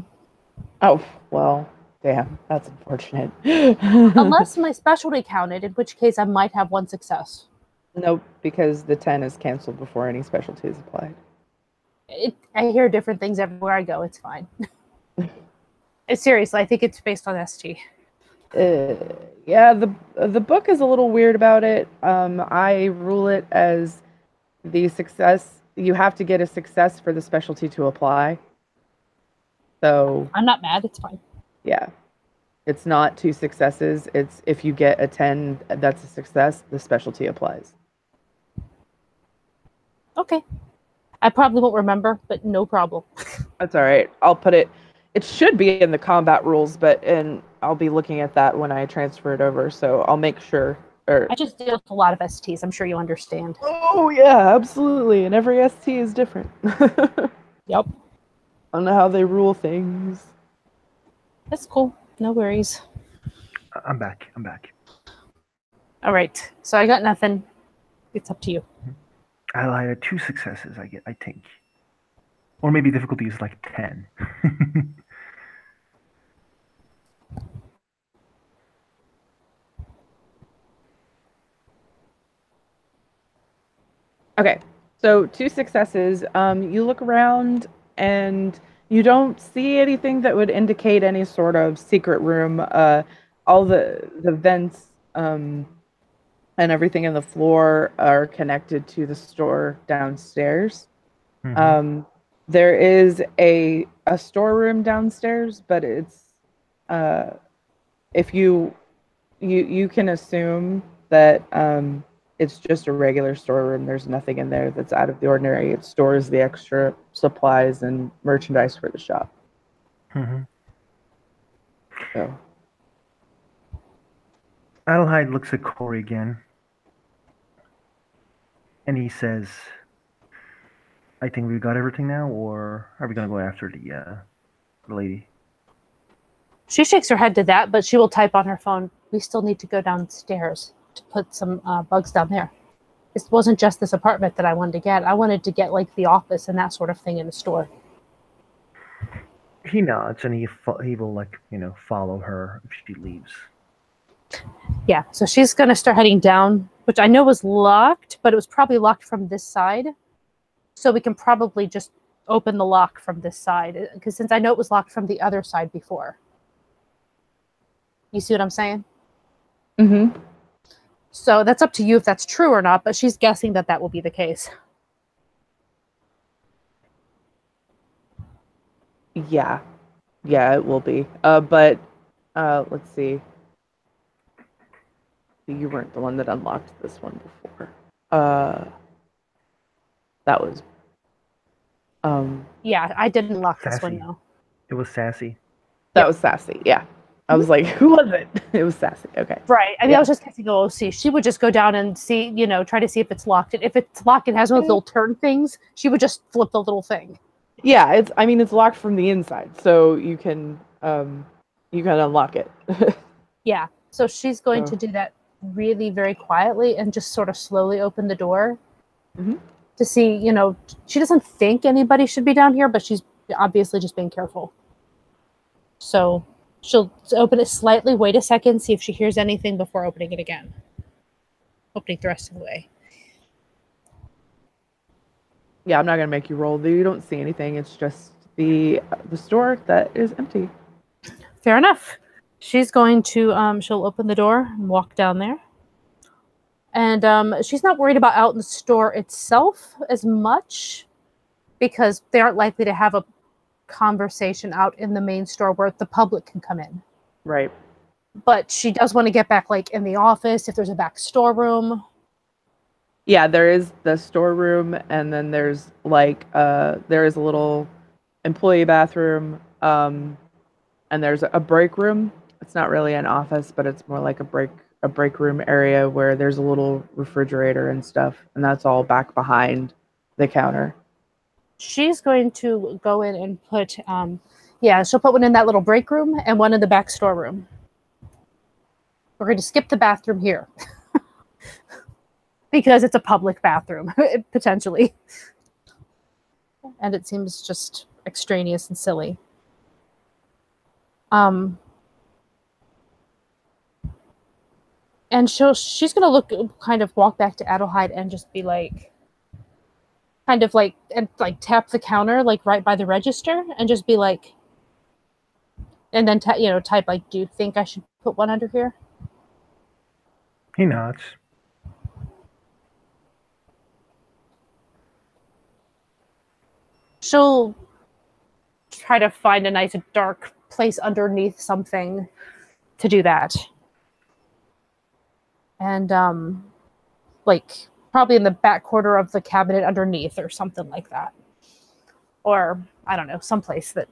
Oh, well, damn, that's unfortunate. Unless my specialty counted, in which case I might have 1 success. Nope, because the 10 is canceled before any specialty is applied. I hear different things everywhere I go. It's fine. Seriously, I think it's based on ST. Yeah, the book is a little weird about it. I rule it as the success. You have to get a success for the specialty to apply. So I'm not mad. It's fine. Yeah, it's not 2 successes. It's if you get a 10, that's a success. The specialty applies. Okay. I probably won't remember, but no problem. That's all right. I'll put it. It should be in the combat rules, and I'll be looking at that when I transfer it over. So I'll make sure. I just deal with a lot of STs. I'm sure you understand. Oh yeah, absolutely. And every ST is different. Yep. I don't know how they rule things. That's cool. No worries. I'm back. All right. So I got nothing. It's up to you. I had 2 successes. I think, or maybe difficulty is like 10. Okay, so 2 successes. You look around and you don't see anything that would indicate any sort of secret room. All the vents and everything in the floor are connected to the store downstairs. Mm-hmm. There is a storeroom downstairs, but it's if you can assume that it's just a regular storeroom. There's nothing in there that's out of the ordinary. It stores the extra supplies and merchandise for the shop. Mm-hmm. So Adelheid looks at Corey again, and he says, I think we've got everything now, or are we going to go after the lady? She shakes her head to that, but she will type on her phone, we still need to go downstairs to put some bugs down there. This wasn't just this apartment that I wanted to get. I wanted to get like the office and that sort of thing in the store. He nods, and he will follow her if she leaves. Yeah, so she's going to start heading down, which I know was locked, but it was probably locked from this side. So we can probably just open the lock from this side, because since I know it was locked from the other side before. You see what I'm saying? Mm-hmm. So that's up to you if that's true or not, but she's guessing that that will be the case. Yeah, it will be. But let's see. You weren't the one that unlocked this one before. That was. Yeah, I didn't unlock Sassy. This one though. It was Sassy. That was Sassy. Yeah. I was like, who was it? It was Sassy. Okay. Right. I mean, I was just guessing OC. She would just go down and see, try to see if it's locked. And if it's locked and has one of those little turn things, she would just flip the little thing. Yeah, it's locked from the inside, so you can unlock it. Yeah. So she's going to do that really very quietly and just sort of slowly open the door to see, she doesn't think anybody should be down here, but she's obviously just being careful. So she'll open it slightly, wait a second, see if she hears anything before opening it again. Opening the rest of the way. Yeah, I'm not going to make you roll. You don't see anything. It's just the store that is empty. Fair enough. She's going to, she'll open the door and walk down there. And she's not worried about out in the store itself as much because they aren't likely to have a conversation out in the main store where the public can come in. Right. But she does want to get back like in the office if there's a back storeroom. Yeah, there is the storeroom, and then there's like there is a little employee bathroom, and there's a break room. It's not really an office, but it's more like a break room area where there's a little refrigerator and stuff, and that's all back behind the counter. She's going to go in and put she'll put one in that little break room and one in the back storeroom. We're going to skip the bathroom here. Because it's a public bathroom, potentially. And it seems just extraneous and silly. And she's going to walk back to Adelheid and just be like, and tap the counter, like right by the register, and just be like, and then type like, do you think I should put one under here? He nods. She'll try to find a nice dark place underneath something to do that. And like probably in the back corner of the cabinet underneath or something like that. Or I don't know, someplace that,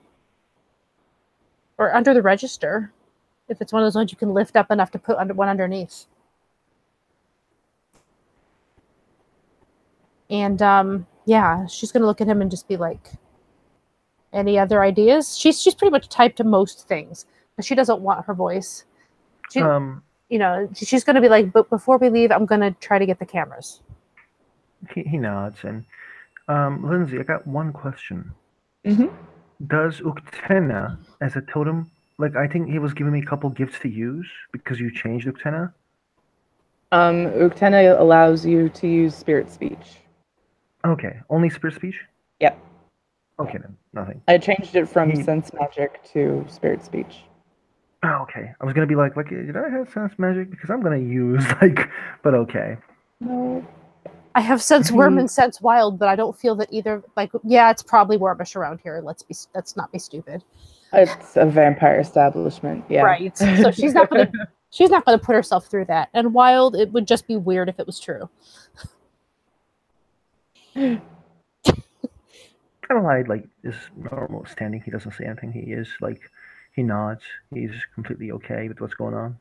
or under the register, if it's one of those ones you can lift up enough to put one underneath. And she's gonna look at him and just be like, any other ideas? She's pretty much typed to most things, but she doesn't want her voice. She's gonna be like, but before we leave, I'm gonna try to get the cameras. He nods, and Lindsay, I got one question. Mm-hmm. Does Uktena as a totem, like I think he was giving me a couple gifts to use because you changed Uktena? Uktena allows you to use spirit speech. Okay, only spirit speech? Yep. Okay then, nothing. I changed it from sense magic to spirit speech. Oh, okay. I was gonna be like, did I have sense magic? Because I'm gonna use but okay. No. I have sense worm and sense wild, but I don't feel that either. Like, yeah, it's probably wormish around here. Let's not be stupid. It's a vampire establishment, yeah. Right. So she's not gonna put herself through that. And wild, it would just be weird if it was true. Adelheid is normal standing. He doesn't say anything. He nods. He's completely okay with what's going on.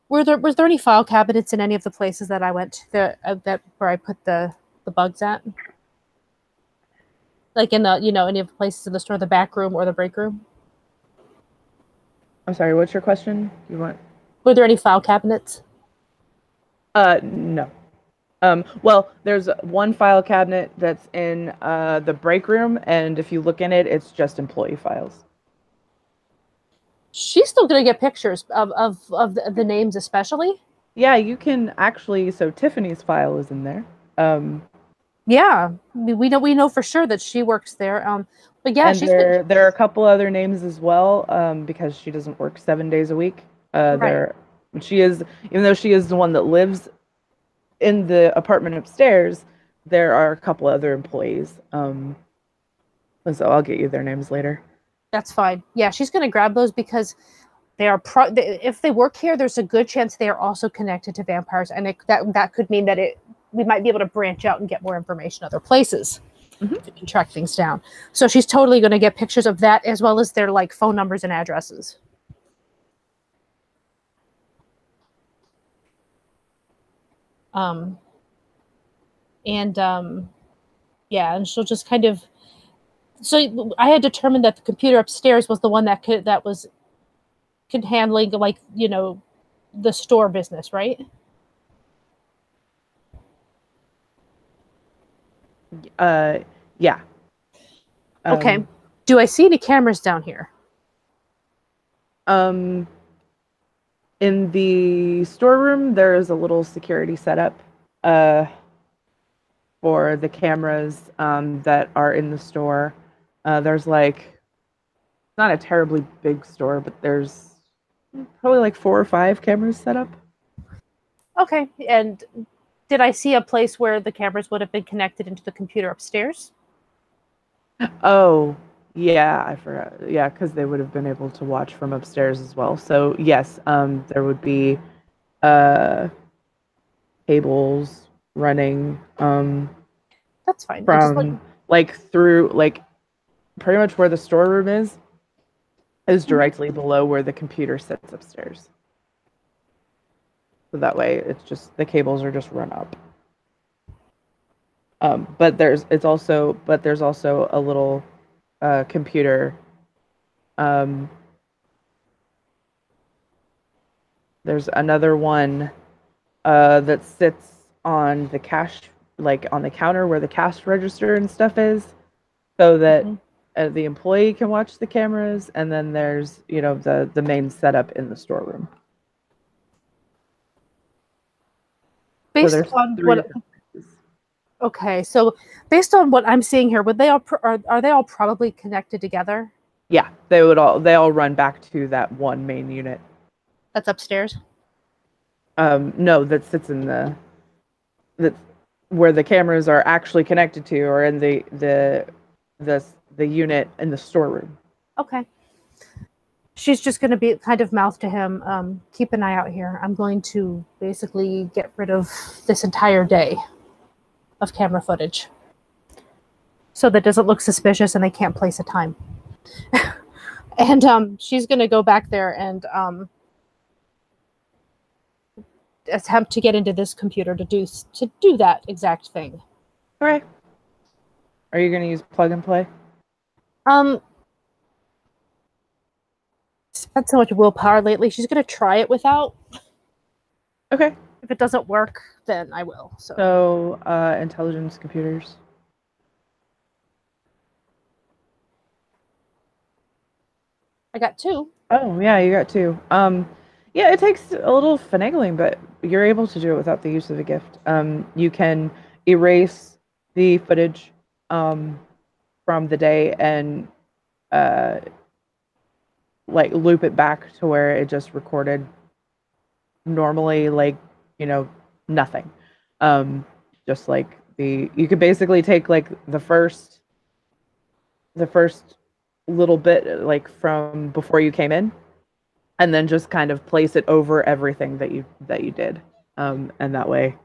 Was there any file cabinets in any of the places that I went where I put the bugs at? Like in the any of the places in the store, the back room or the break room? I'm sorry, what's your question? Were there any file cabinets? No. Well, there's one file cabinet that's in the break room, and if you look in it, it's just employee files. She's still going to get pictures of the names, especially. Yeah, you can actually. So Tiffany's file is in there. Yeah, we know for sure that she works there. But yeah, and there are a couple other names as well. Because she doesn't work 7 days a week. Right. She is, even though she is the one that lives in the apartment upstairs, there are a couple other employees. And so I'll get you their names later. That's fine. Yeah, she's going to grab those because they are if they work here, there's a good chance they are also connected to vampires, and that could mean that we might be able to branch out and get more information other places. Mm-hmm. If we can track things down. So she's totally going to get pictures of that as well as their phone numbers and addresses. And she'll just kind of. So I had determined that the computer upstairs was the one that was handling the store business, right? Yeah. Okay. Do I see any cameras down here? In the storeroom, there is a little security setup for the cameras that are in the store. There's it's not a terribly big store, but there's probably 4 or 5 cameras set up. Okay, and did I see a place where the cameras would have been connected into the computer upstairs? Oh, yeah, I forgot. Yeah, because they would have been able to watch from upstairs as well. So yes, there would be uh cables running That's fine. I just from like through like pretty much where the storeroom is directly below where the computer sits upstairs. So that way it's just the cables are just run up. But there's also a little computer. There's another one that sits on the cash, like on the counter where the cash register and stuff is, so that the employee can watch the cameras. And then there's, you know, the main setup in the storeroom. based So there's on three what different places. Okay, so based on what I'm seeing here, would they all are they all probably connected together? Yeah, they all run back to that one main unit. That's upstairs. No, that sits in that's where the cameras are actually connected to, or in the unit in the storeroom. Okay. She's just going to be kind of mouth to him. Keep an eye out here. I'm going to basically get rid of this entire day of camera footage, so that doesn't look suspicious and they can't place a time. And she's going to go back there and attempt to get into this computer to do that exact thing. Okay. Are you going to use plug and play? Spent so much willpower lately. She's going to try it without. Okay. If it doesn't work, then I will. So, intelligence computers. I got 2. Oh, yeah, you got 2. Yeah, it takes a little finagling, but you're able to do it without the use of a gift. You can erase the footage from the day and like loop it back to where it just recorded normally, like, you know, nothing. Just like you could basically take like the first little bit, like from before you came in, and then just kind of place it over everything that you did. And that way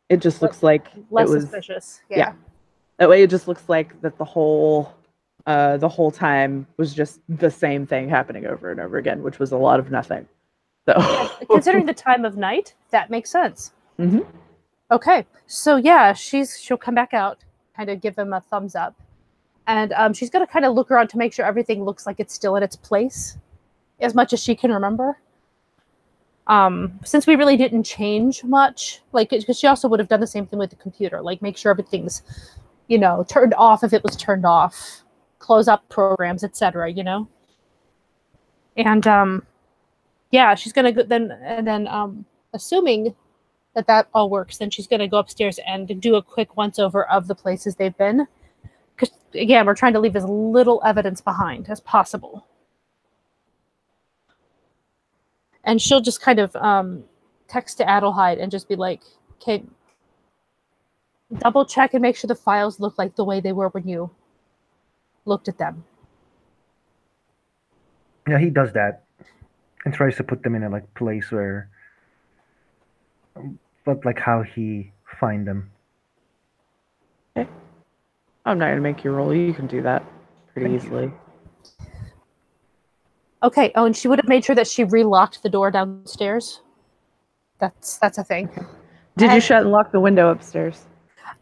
it just looks like less it was suspicious. Yeah. That way it just looks like that the whole time was just the same thing happening over and over again, which was a lot of nothing. So Considering the time of night, that makes sense. Mhm. Okay, so yeah, she'll come back out, kind of give him a thumbs up, and she's gonna kind of look around to make sure everything looks like it's still in its place, as much as she can remember. Since we really didn't change much, like, because she also would have done the same thing with the computer, like make sure everything's, you know, turned off if it was turned off, close up programs, etc. You know, and yeah, she's gonna go then, and then assuming that all works, then she's gonna go upstairs and do a quick once over of the places they've been, because again, we're trying to leave as little evidence behind as possible. And she'll just kind of text to Adelheid and just be like, okay, double check and make sure the files look like the way they were when you looked at them. Yeah, he does that and tries to put them in a like place where, but like how he find them. Okay. I'm not gonna make you roll. You can do that pretty easily. Okay. Oh, and she would have made sure that she relocked the door downstairs. That's a thing. Did you shut and lock the window upstairs?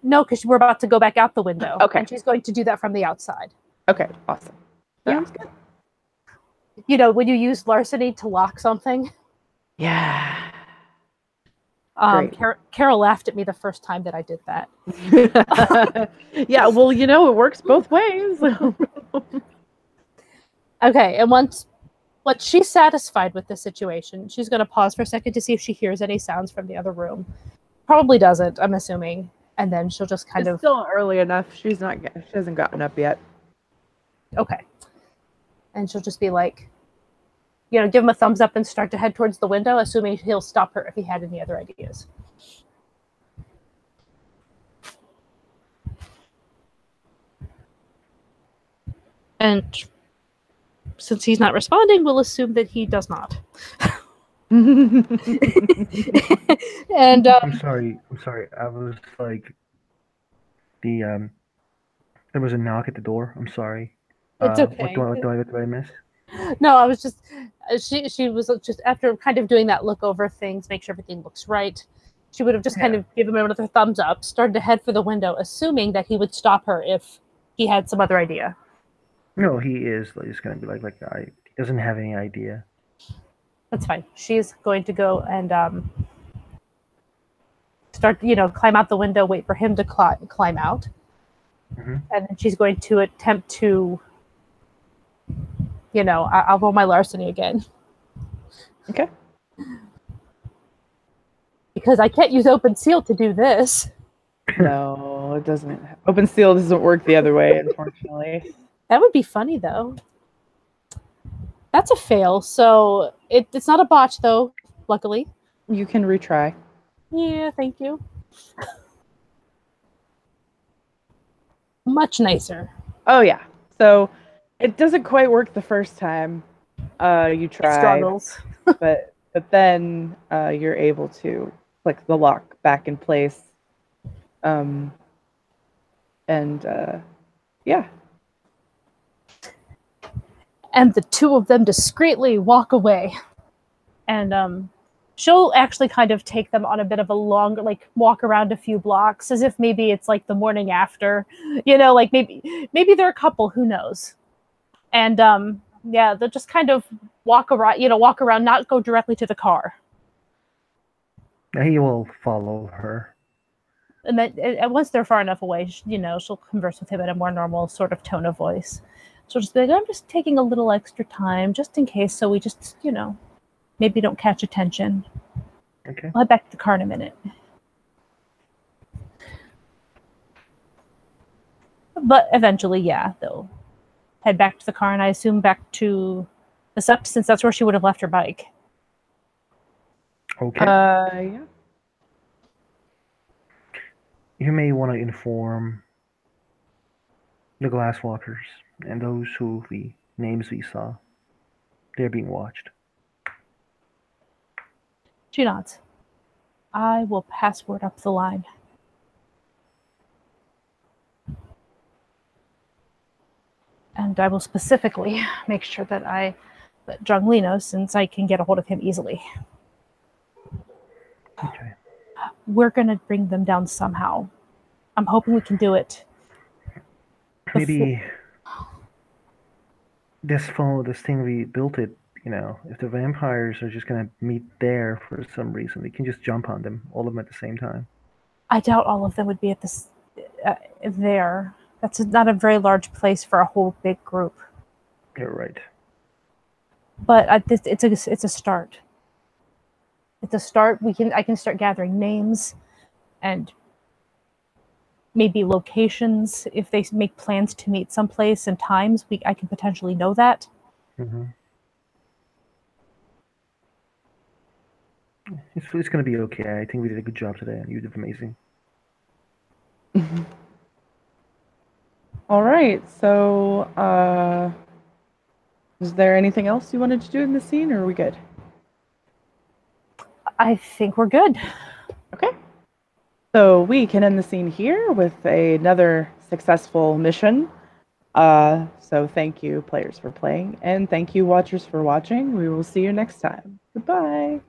No, because we're about to go back out the window. Okay. And she's going to do that from the outside. Okay, awesome. Sounds good. You know, when you use larceny to lock something. Yeah. Carol laughed at me the first time that I did that. Yeah, well, you know, it works both ways. Okay, and once she's satisfied with the situation, she's going to pause for a second to see if she hears any sounds from the other room. Probably doesn't, I'm assuming. And then she'll just kind of... still early enough. She hasn't gotten up yet. Okay. And she'll just be like, give him a thumbs up and start to head towards the window, assuming he'll stop her if he had any other ideas. And since he's not responding, we'll assume that he does not. And I'm sorry. I was like, there was a knock at the door. I'm sorry. It's okay. What do I miss? No, I was just she was just after kind of doing that look over things, make sure everything looks right. She would have just kind of given him another thumbs up, started to head for the window, assuming that he would stop her if he had some other idea. No, he is. He's gonna be like he doesn't have any idea. That's fine. She's going to go and start, climb out the window, wait for him to climb out. Mm-hmm. And then she's going to attempt to, I'll roll my larceny again. Okay. Because I can't use open seal to do this. No, it doesn't. Open seal doesn't work the other way, unfortunately. That would be funny, though. That's a fail. So it's not a botch, though, luckily. You can retry. Yeah, thank you. Much nicer. Oh, yeah. So it doesn't quite work the first time you try. It struggles. but then you're able to click the lock back in place. Yeah. And the two of them discreetly walk away. And she'll actually kind of take them on a bit of a longer, walk around a few blocks, as if maybe it's like the morning after, maybe they're a couple, who knows. And they'll just kind of walk around, not go directly to the car. He will follow her. And then once they're far enough away, she'll converse with him in a more normal sort of tone of voice. She'll just be like, I'm just taking a little extra time, just in case, so we just, maybe don't catch attention. Okay. I'll head back to the car in a minute. But eventually, they'll head back to the car, and I assume back to the Sept, since that's where she would have left her bike. Okay. Yeah. You may want to inform the Glasswalkers and those who the names we saw. They're being watched. She nods. I will pass word up the line. And I will specifically make sure that I let Zhang Li know, since I can get a hold of him easily. Okay. We're going to bring them down somehow. I'm hoping we can do it. Maybe this thing we built it, if the vampires are just going to meet there for some reason, we can just jump on them, all of them at the same time. I doubt all of them would be at this there. That's not a very large place for a whole big group. You're right. But it's a start. It's a start. I can start gathering names and maybe locations. If they make plans to meet someplace and times, I can potentially know that. Mm-hmm. It's going to be okay. I think we did a good job today, and you did amazing. All right. So, is there anything else you wanted to do in the scene, or are we good? I think we're good. Okay. So we can end the scene here with another successful mission. So thank you, players, for playing, and thank you, watchers, for watching. We will see you next time. Goodbye.